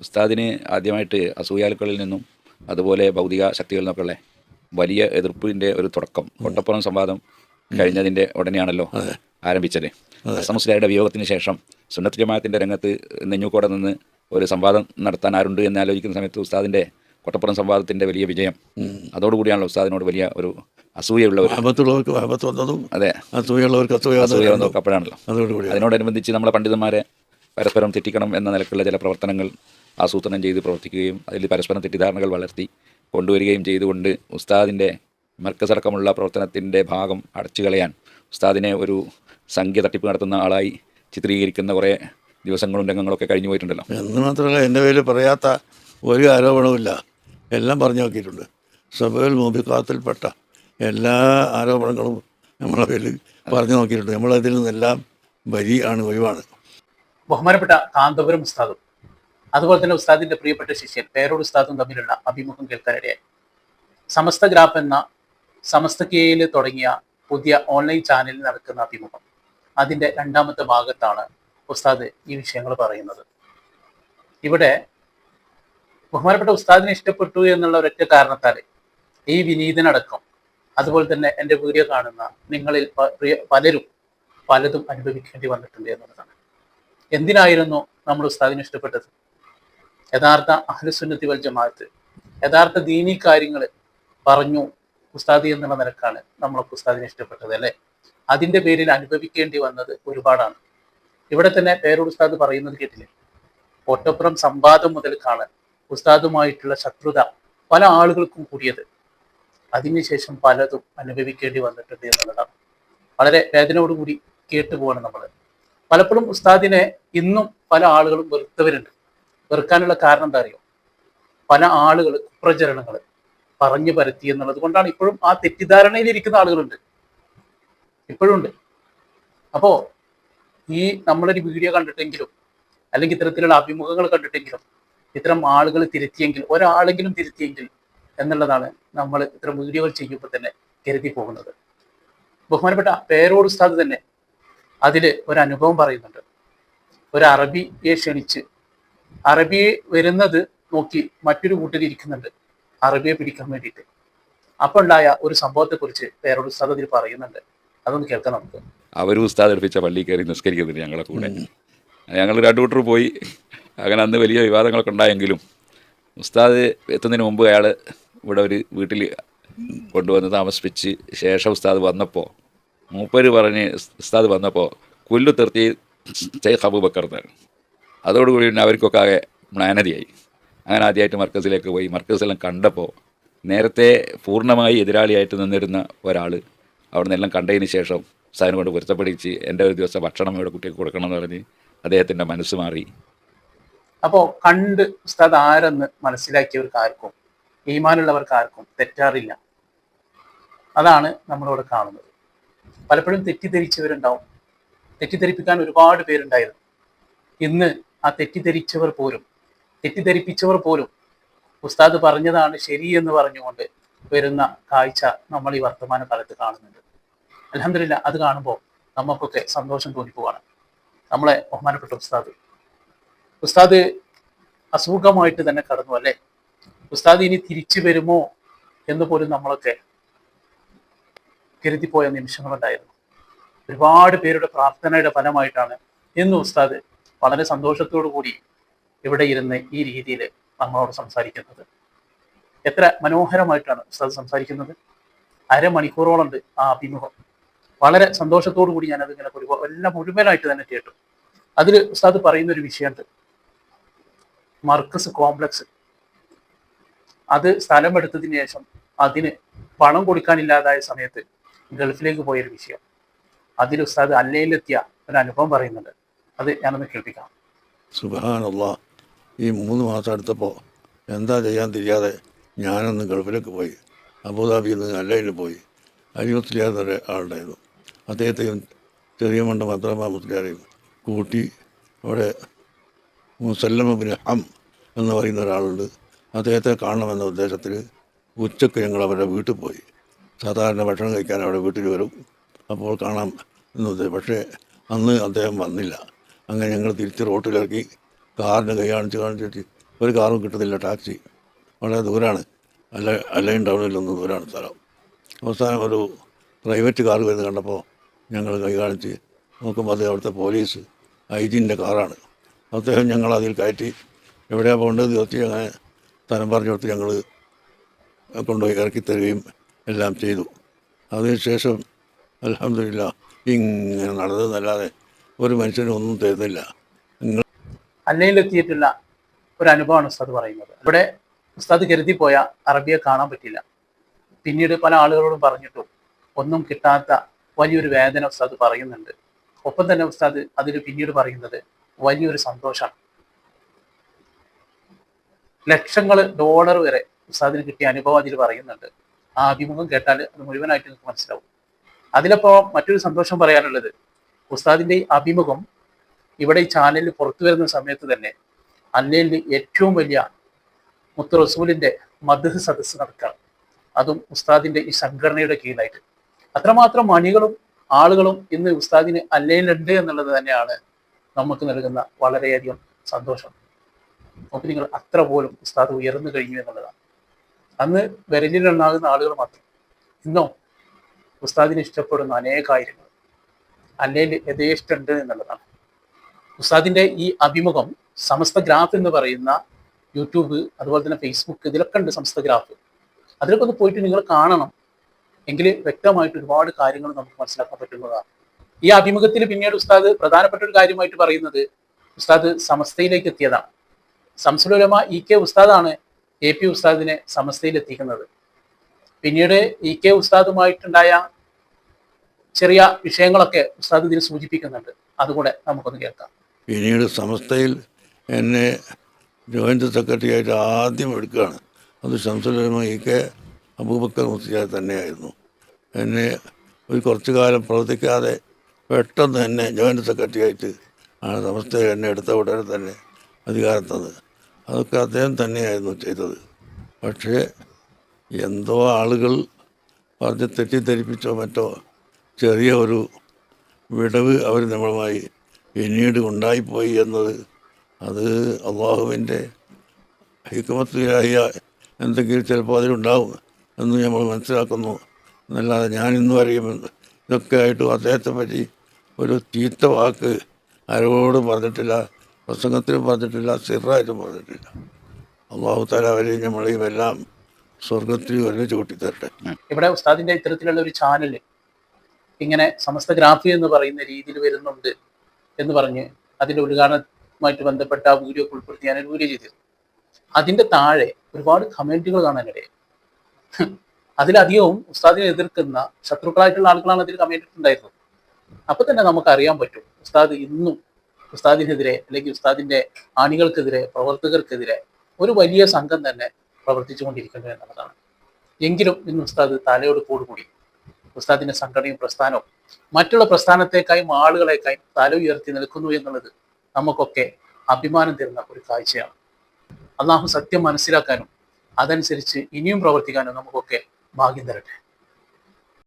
ഉസ്താദിന് ആദ്യമായിട്ട് അസൂയാലുക്കളിൽ നിന്നും അതുപോലെ ഭൗതിക ശക്തികളിൽ നിന്നൊക്കെയുള്ള വലിയ എതിർപ്പിൻ്റെ ഒരു തുടക്കം കൊട്ടപ്പുറം സംവാദം കഴിഞ്ഞതിൻ്റെ ഉടനെയാണല്ലോ ആരംഭിച്ചത്. അസമുസ്ലിയാരുടെ വിയോഗത്തിന് ശേഷം സുന്നത്ത് ജമാഅത്തിൻ്റെ രംഗത്ത് നെഞ്ഞൂക്കോടെ നിന്ന് ഒരു സംവാദം നടത്താൻ ആരുണ്ട് എന്ന് ആലോചിക്കുന്ന സമയത്ത് ഉസ്താദിൻ്റെ കൊട്ടപ്പുറം സംവാദത്തിൻ്റെ വലിയ വിജയം, അതോടുകൂടിയാണല്ലോ ഉസ്താദിനോട് വലിയ ഒരു അസൂയുള്ളവർ, അതെ, അസൂയ വന്നവർക്ക് അപ്പോഴാണല്ലോ. അതിനോടനുബന്ധിച്ച് നമ്മളെ പണ്ഡിതന്മാരെ പരസ്പരം തെറ്റിക്കണം എന്ന നിലക്കുള്ള ചില പ്രവർത്തനങ്ങൾ ആസൂത്രണം ചെയ്ത് പ്രവർത്തിക്കുകയും അതിൽ പരസ്പരം തെറ്റിദ്ധാരണകൾ വളർത്തി കൊണ്ടുവരികയും ചെയ്തുകൊണ്ട് ഉസ്താദിൻ്റെ മർക്കസടക്കമുള്ള പ്രവർത്തനത്തിൻ്റെ ഭാഗം അടച്ചു കളയാൻ ഉസ്താദിനെ ഒരു സംഖ്യ തട്ടിപ്പ് നടത്തുന്ന ആളായി ചിത്രീകരിക്കുന്ന കുറേ ദിവസങ്ങളും രംഗങ്ങളൊക്കെ കഴിഞ്ഞു പോയിട്ടുണ്ടല്ലോ. എന്ന് മാത്രമല്ല, എൻ്റെ പേരിൽ പറയാത്ത ഒരു ആരോപണവുമില്ല, എല്ലാം പറഞ്ഞു നോക്കിയിട്ടുണ്ട്. സബൽ മുബിഖാത്തിൽപ്പെട്ട എല്ലാ ആരോപണങ്ങളും നമ്മളെ പേരിൽ പറഞ്ഞു നോക്കിയിട്ടുണ്ട്. നമ്മളതിൽ നിന്നെല്ലാം ബരിയാണ്, ഒഴിവാണ്. ബഹുമാനപ്പെട്ട കാന്തപുരം ഉസ്താദും അതുപോലെ തന്നെ ഉസ്താദിന്റെ പ്രിയപ്പെട്ട ശിഷ്യൻ പേരോട് ഉസ്താദും തമ്മിലുള്ള അഭിമുഖം കേൾക്കാനിടയായി. സമസ്ത ഗ്രാഫ് എന്ന സമസ്തക്കയിൽ തുടങ്ങിയ പുതിയ ഓൺലൈൻ ചാനലിൽ നടക്കുന്ന അഭിമുഖം, അതിൻ്റെ രണ്ടാമത്തെ ഭാഗത്താണ് ഉസ്താദ് ഈ വിഷയങ്ങൾ പറയുന്നത്. ഇവിടെ ബഹുമാനപ്പെട്ട ഉസ്താദിനെ ഇഷ്ടപ്പെട്ടു എന്നുള്ള ഒരൊറ്റ കാരണത്താൽ ഈ വിനീതനടക്കം അതുപോലെ തന്നെ എൻ്റെ വീഡിയോ കാണുന്ന നിങ്ങളിൽ പലരും പലതും അനുഭവിക്കേണ്ടി വന്നിട്ടുണ്ട് എന്നുള്ളതാണ്. എന്തിനായിരുന്നു നമ്മൾ ഉസ്താദിനെ ഇഷ്ടപ്പെട്ടത്? യഥാർത്ഥ അഹ്ലുസുന്നത്തി വൽ ജമാഅത്ത്, യഥാർത്ഥ ദീനീ കാര്യങ്ങൾ പറഞ്ഞു ഉസ്താദി എന്നുള്ള നിലക്കാണ് നമ്മളൊക്കെ ഉസ്താദിനെ ഇഷ്ടപ്പെട്ടത്, അല്ലേ? അതിൻ്റെ പേരിൽ അനുഭവിക്കേണ്ടി വന്നത് ഒരുപാടാണ്. ഇവിടെ തന്നെ പേരോട് ഉസ്താദ് പറയുന്നത് കേട്ടില്ലേ, ഒട്ടപ്പുറം സംവാദം മുതൽക്കാണ് ഉസ്താദുമായിട്ടുള്ള ശത്രുത പല ആളുകൾക്കും കൂടിയത്. അതിനുശേഷം പലതും അനുഭവിക്കേണ്ടി വന്നിട്ടുണ്ട് എന്നുള്ളതാണ്. വളരെ വേദനയോടുകൂടി കേട്ടുപോകണം നമ്മൾ. പലപ്പോഴും ഉസ്താദിനെ ഇന്നും പല ആളുകളും വെറുത്തവരുണ്ട്. വെറുക്കാനുള്ള കാരണം എന്താ അറിയോ? പല ആളുകൾ കുപ്രചരണങ്ങൾ പറഞ്ഞു പരത്തി എന്നുള്ളത് കൊണ്ടാണ് ഇപ്പോഴും ആ തെറ്റിദ്ധാരണയിൽ ഇരിക്കുന്ന ആളുകളുണ്ട്, ഇപ്പോഴും ഉണ്ട്. അപ്പോൾ ഈ നമ്മളൊരു വീഡിയോ കണ്ടിട്ടെങ്കിലും അല്ലെങ്കിൽ ഇത്തരത്തിലുള്ള അഭിമുഖങ്ങൾ കണ്ടിട്ടെങ്കിലും ഇത്തരം ആളുകൾ തിരുത്തിയെങ്കിൽ, ഒരാളെങ്കിലും തിരുത്തിയെങ്കിൽ എന്നുള്ളതാണ് നമ്മൾ ഇത്തരം വീഡിയോകൾ ചെയ്യുമ്പോൾ തന്നെ കരുതി പോകുന്നത്. ബഹുമാനപ്പെട്ട പേരോട് ഉസ്താദ് തന്നെ അതിൽ ഒരു അനുഭവം പറയുന്നുണ്ട്. ഒരു അറബിയെ ക്ഷണിച്ച്, അറബിയെ വരുന്നത് നോക്കി മറ്റൊരു കൂട്ടർ ഇരിക്കുന്നുണ്ട് അറബിയെ പിടിക്കാൻ വേണ്ടിയിട്ട്. അപ്പോൾ ഉണ്ടായ ഒരു സംഭവത്തെക്കുറിച്ച് പേരോട് ഉസ്താദ് അതിൽ പറയുന്നുണ്ട്. അതൊന്ന് കേൾക്കാം നമുക്ക്. അവരും ഉസ്താദ് എടുപ്പിച്ച പള്ളിയിൽ കയറി നിസ്കരിക്കുന്നില്ല ഞങ്ങളെ കൂടെ. ഞങ്ങൾ രണ്ടു കൂട്ടർ പോയി. അങ്ങനെ അന്ന് വലിയ വിവാദങ്ങളൊക്കെ ഉണ്ടായെങ്കിലും ഉസ്താദ് എത്തുന്നതിന് മുമ്പ് അയാൾ ഇവിടെ ഒരു വീട്ടിൽ കൊണ്ടുവന്ന് താമസിപ്പിച്ച് ശേഷം ഉസ്താദ് വന്നപ്പോൾ മൂപ്പര് പറഞ്ഞ്, ഉസ്താദ് വന്നപ്പോൾ കൊല്ലു തീർത്തി ഷെയ്ഖ് അബൂബക്കർ എന്നാണ്. അതോടുകൂടി പിന്നെ അവർക്കൊക്കെ ആകെ മ്ലാനതയായി. അങ്ങനെ ആദ്യമായിട്ട് മർക്കസിലേക്ക് പോയി. മർക്കസെല്ലാം കണ്ടപ്പോൾ നേരത്തെ പൂർണ്ണമായി എതിരാളിയായിട്ട് നിന്നിരുന്ന ഒരാൾ അവിടെ നിന്നെല്ലാം കണ്ടതിന് ശേഷം ഉസ്താദിനെ കൊണ്ട് പൊരുത്തപ്പെടിച്ച് എൻ്റെ ഒരു ദിവസം ഭക്ഷണം ഇവിടെ കുട്ടിക്ക് കൊടുക്കണം എന്ന് പറഞ്ഞ് അദ്ദേഹത്തിൻ്റെ മനസ്സ് മാറി. അപ്പോൾ കണ്ട് ഉസ്താദ് ആരെന്ന് മനസ്സിലാക്കിയവർക്കാർക്കും, ഈമാനുള്ളവർക്കാർക്കും തെറ്റാറില്ല. അതാണ് നമ്മളിവിടെ കാണുന്നത്. പലപ്പോഴും തെറ്റിദ്ധരിച്ചവരുണ്ടാവും, തെറ്റിദ്ധരിപ്പിക്കാൻ ഒരുപാട് പേരുണ്ടായിരുന്നു. ഇന്ന് ആ തെറ്റിദ്ധരിപ്പിച്ചവർ പോലും ഉസ്താദ് പറഞ്ഞതാണ് ശരിയെന്ന് പറഞ്ഞുകൊണ്ട് വരുന്ന കാഴ്ച നമ്മൾ ഈ വർത്തമാന കാലത്ത് കാണുന്നുണ്ട്. അൽഹംദുലില്ലാഹ്, അത് കാണുമ്പോൾ നമുക്കൊക്കെ സന്തോഷം തോന്നിപ്പോവാണ്. നമ്മളെ ബഹുമാനപ്പെട്ട ഉസ്താദ് അസുഖമായിട്ട് തന്നെ കടന്നു, അല്ലേ? ഉസ്താദ് ഇനി തിരിച്ചു വരുമോ എന്ന് പോലും നമ്മളൊക്കെ കരുതിപ്പോയ നിമിഷങ്ങളുണ്ടായിരുന്നു. ഒരുപാട് പേരുടെ പ്രാർത്ഥനയുടെ ഫലമായിട്ടാണ് ഇന്ന് ഉസ്താദ് വളരെ സന്തോഷത്തോടു കൂടി ഇവിടെ ഇരുന്ന് ഈ രീതിയിൽ നമ്മളോട് സംസാരിക്കുന്നത്. എത്ര മനോഹരമായിട്ടാണ് ഉസ്താദ് സംസാരിക്കുന്നത്. അരമണിക്കൂറോളം ആ അഭിമുഖം. വളരെ സന്തോഷത്തോടു കൂടി ഞാനതിങ്ങനെ എല്ലാം മുഴുവനായിട്ട് തന്നെ കേട്ടു. അതിൽ ഉസ്താദ് പറയുന്നൊരു വിഷയമുണ്ട്, മർക്കസ് കോംപ്ലക്സ്. അത് സ്ഥലമെടുത്തതിന് ശേഷം അതിന് പണം കൊടുക്കാനില്ലാതായ സമയത്ത് ഗൾഫിലേക്ക് പോയൊരു വിഷയം. അതിൽ ഉസ്താദ് അല്ലയിലെത്തിയ ഒരു അനുഭവം പറയുന്നുണ്ട്. അത് ഞാനൊന്ന് കേൾപ്പിക്കാം. സുബ്ഹാനല്ലാഹ്, ഈ 3 മാസം അടുത്തപ്പോൾ എന്താ ചെയ്യാൻ തിരിയാതെ ഞാനൊന്ന് ഗൾഫിലേക്ക് പോയി. അബുദാബിയിൽ നിന്ന് അല്ലയിൽ പോയി. അരിമുസ്ലിയാർ എന്നൊരു ആളുണ്ടായിരുന്നു. അദ്ദേഹത്തെയും ചെറിയ മണ്ട മദ്രമ മുസ്ലിയാരെയും കൂട്ടി അവിടെ മുസല്ലം ഇബ്നു ഹം എന്ന് പറയുന്ന ഒരാളുണ്ട്. അദ്ദേഹത്തെ കാണണമെന്ന ഉദ്ദേശത്തിൽ ഉച്ചയ്ക്ക് ഞങ്ങൾ അവരുടെ വീട്ടിൽ പോയി. സാധാരണ ഭക്ഷണം കഴിക്കാൻ അവിടെ വീട്ടിൽ വരും, അപ്പോൾ കാണാം എന്നത്. പക്ഷേ അന്ന് അദ്ദേഹം വന്നില്ല. അങ്ങനെ ഞങ്ങൾ തിരിച്ച് റോട്ടിലിറക്കി കാറിന് കൈ കാണിച്ചിട്ട് ഒരു കാറും കിട്ടുന്നില്ല. ടാക്സി വളരെ ദൂരമാണ്, അലൈൻ ടൗണിലൊന്നും ദൂരമാണ് സ്ഥലം. അവസാനം ഒരു പ്രൈവറ്റ് കാർ വരുന്നത് കണ്ടപ്പോൾ ഞങ്ങൾ കൈ കാണിച്ച് നോക്കുമ്പോൾ അത് അവിടുത്തെ പോലീസ് IG-ൻ്റെ കാറാണ്. അദ്ദേഹം ഞങ്ങൾ അതിൽ കയറ്റി എവിടെയാണ് പോകേണ്ടത് ചോദിച്ച് അങ്ങനെ സ്ഥലം പറഞ്ഞു കൊടുത്ത് ഞങ്ങൾ കൊണ്ടുപോയി ഇറക്കി തരികയും എല്ലാം ചെയ്തു. അതിനുശേഷം അൽഹംദുലില്ലാ ഇങ്ങനെ നടന്നതല്ലാതെ ഒരു മനുഷ്യനും ഒന്നും തരുന്നില്ല. അല്ലയിലെത്തിയിട്ടുള്ള ഒരു അനുഭവമാണ് ഉസ്താദ് പറയുന്നത്. ഇവിടെ ഉസ്താദ് കരുതി പോയ അറബിയെ കാണാൻ പറ്റില്ല. പിന്നീട് പല ആളുകളോടും പറഞ്ഞിട്ടും ഒന്നും കിട്ടാത്ത വലിയൊരു വേദന ഉസ്താദ് പറയുന്നുണ്ട്. ഒപ്പം തന്നെ ഉസ്താദ് അതിൽ പിന്നീട് പറയുന്നത് വലിയൊരു സന്തോഷമാണ്. ലക്ഷങ്ങൾ ഡോളർ വരെ ഉസ്താദിന് കിട്ടിയ അനുഭവം അതിൽ പറയുന്നുണ്ട്. ആ അഭിമുഖം കേട്ടാൽ അത് മുഴുവനായിട്ട് നിങ്ങൾക്ക് മനസ്സിലാവും. അതിലപ്പോ മറ്റൊരു സന്തോഷം പറയാനുള്ളത്, ഉസ്താദിന്റെ ഈ അഭിമുഖം ഇവിടെ ഈ ചാനലിൽ പുറത്തു വരുന്ന സമയത്ത് തന്നെ അല്ലയിൽ ഏറ്റവും വലിയ മുത്ത് റസൂലിന്റെ മദ്ഹ് സദസ്സ് നടക്കുകയാണ്. അതും ഉസ്താദിന്റെ ഈ സംഘടനയുടെ കീഴിലായിട്ട്. അത്രമാത്രം മണികളും ആളുകളും ഇന്ന് ഉസ്താദിന് അല്ലയിലുണ്ട് എന്നുള്ളത് തന്നെയാണ് നമുക്ക് നൽകുന്ന വളരെയധികം സന്തോഷം. നമുക്ക് നിങ്ങൾ അത്ര പോലും ഉസ്താദ് ഉയർന്നു കഴിഞ്ഞു എന്നുള്ളതാണ്. അന്ന് വിരലിലുണ്ടാകുന്ന ആളുകൾ മാത്രം. ഇന്നോ ഉസ്താദിനെ ഇഷ്ടപ്പെടുന്ന അനേകായിരങ്ങൾ അല്ലയിൽ യഥേഷ്ടമുണ്ട് എന്നുള്ളതാണ്. ഉസ്താദിന്റെ ഈ അഭിമുഖം സമസ്ത ഗ്രാഫ് എന്ന് പറയുന്ന യൂട്യൂബ്, അതുപോലെ തന്നെ ഫേസ്ബുക്ക്, ഇതിലൊക്കെ ഉണ്ട് സമസ്ത ഗ്രാഫ്. അതിലൊക്കെ ഒന്ന് പോയിട്ട് നിങ്ങൾ കാണണം. എങ്കിൽ വ്യക്തമായിട്ട് ഒരുപാട് കാര്യങ്ങൾ നമുക്ക് മനസ്സിലാക്കാൻ പറ്റുന്നതാണ്. ഈ അഭിമുഖത്തിൽ പിന്നീട് ഉസ്താദ് പ്രധാനപ്പെട്ട ഒരു കാര്യമായിട്ട് പറയുന്നത്, ഉസ്താദ് സമസ്തയിലേക്ക് എത്തിയതാണ്. ശംസുൽ ഉലമ EK ഉസ്താദാണ് AP ഉസ്താദിനെ സമസ്തയിൽ എത്തിക്കുന്നത്. പിന്നീട് EK ഉസ്താദുമായിട്ടുണ്ടായ ചെറിയ വിഷയങ്ങളൊക്കെ ഉസ്താദ് ഇതിൽ സൂചിപ്പിക്കുന്നുണ്ട്. അതുകൂടെ നമുക്കൊന്ന് കേൾക്കാം. പിന്നീട് സമസ്തയിൽ എന്നെ ജോയിൻ്റ് സെക്രട്ടറി ആയിട്ട് ആദ്യം എടുക്കുകയാണ്. അത് ശംസുൽ ഉലമ EK അബൂബക്കർ മുസ്ലിയാർ തന്നെയായിരുന്നു. എന്നെ ഒരു കുറച്ചു കാലം പ്രവർത്തിക്കാതെ പെട്ടെന്ന് എന്നെ ജോയിൻ്റ് സെക്രട്ടറി ആയിട്ട് ആണ് സമസ്തയിൽ എന്നെ എടുത്ത ഉടനെ തന്നെ അധികാരം തന്നത്. അതൊക്കെ അദ്ദേഹം തന്നെയായിരുന്നു ചെയ്തത്. പക്ഷേ എന്തോ ആളുകൾ പറഞ്ഞ് തെറ്റിദ്ധരിപ്പിച്ചോ മറ്റോ ചെറിയ ഒരു വിടവ് അവർ നമ്മളുമായി പിന്നീട് ഉണ്ടായിപ്പോയി എന്നത് അത് അള്ളാഹുവിൻ്റെ ഹിക്മത്തിലായ എന്തെങ്കിലും ചിലപ്പോൾ അതിലുണ്ടാവും എന്ന് നമ്മൾ മനസ്സിലാക്കുന്നു എന്നല്ലാതെ ഞാനിന്നും അറിയുമെന്ന് ഇതൊക്കെ ആയിട്ടും അദ്ദേഹത്തെ പറ്റി ഒരു ചീത്ത വാക്ക് ആരോടും പറഞ്ഞിട്ടില്ല, പ്രസംഗത്തിലും പറഞ്ഞിട്ടില്ല, സിറായിട്ടും പറഞ്ഞിട്ടില്ല. അള്ളാഹു തആല അവരെയും നമ്മളെയും എല്ലാം സ്വർഗത്തിൽ ഒരുമിച്ച് കൂട്ടിത്തരട്ടെ. ഇവിടെ ഉസ്താദിന്റെ ഇത്തരത്തിലുള്ള ഒരു ചാനൽ ഇങ്ങനെ സമസ്ത ഗ്രാഫി എന്ന് പറയുന്ന രീതിയിൽ വരുന്നുണ്ട് എന്ന് പറഞ്ഞ് അതിന്റെ ഉദ്ഘാടനവുമായിട്ട് ബന്ധപ്പെട്ട ആ വീഡിയോ ഉൾപ്പെടുത്തി ഞാൻ ഒരു വീഡിയോ ചെയ്തിരുന്നു. അതിന്റെ താഴെ ഒരുപാട് കമന്റുകൾ കാണാനിടയായി. അതിലധികവും ഉസ്താദിനെ എതിർക്കുന്ന ശത്രുക്കളായിട്ടുള്ള ആളുകളാണ് അതിൽ കമന്റ് ഇട്ടുണ്ടായിരുന്നത്. അപ്പൊ തന്നെ നമുക്ക് അറിയാൻ പറ്റും ഉസ്താദ് ഇന്നും ഉസ്താദിനെതിരെ അല്ലെങ്കിൽ ഉസ്താദിന്റെ ആണികൾക്കെതിരെ, പ്രവർത്തകർക്കെതിരെ ഒരു വലിയ സംഘം തന്നെ പ്രവർത്തിച്ചുകൊണ്ടിരിക്കുന്നു എന്നുള്ളതാണ്. എങ്കിലും ഇന്ന് ഉസ്താദ് തലയോട് കൂടുകൂടി ഉസ്താദിന്റെ സംഘടനയും പ്രസ്ഥാനവും മറ്റുള്ള പ്രസ്ഥാനത്തെക്കായും ആളുകളെക്കായും തല ഉയർത്തി നിൽക്കുന്നു എന്നുള്ളത് നമുക്കൊക്കെ അഭിമാനം തരുന്ന ഒരു കാഴ്ചയാണ്. അള്ളാഹു സത്യം മനസ്സിലാക്കാനും അതനുസരിച്ച് ഇനിയും പ്രവർത്തിക്കാനും നമുക്കൊക്കെ ഭാഗ്യം തരട്ടെ.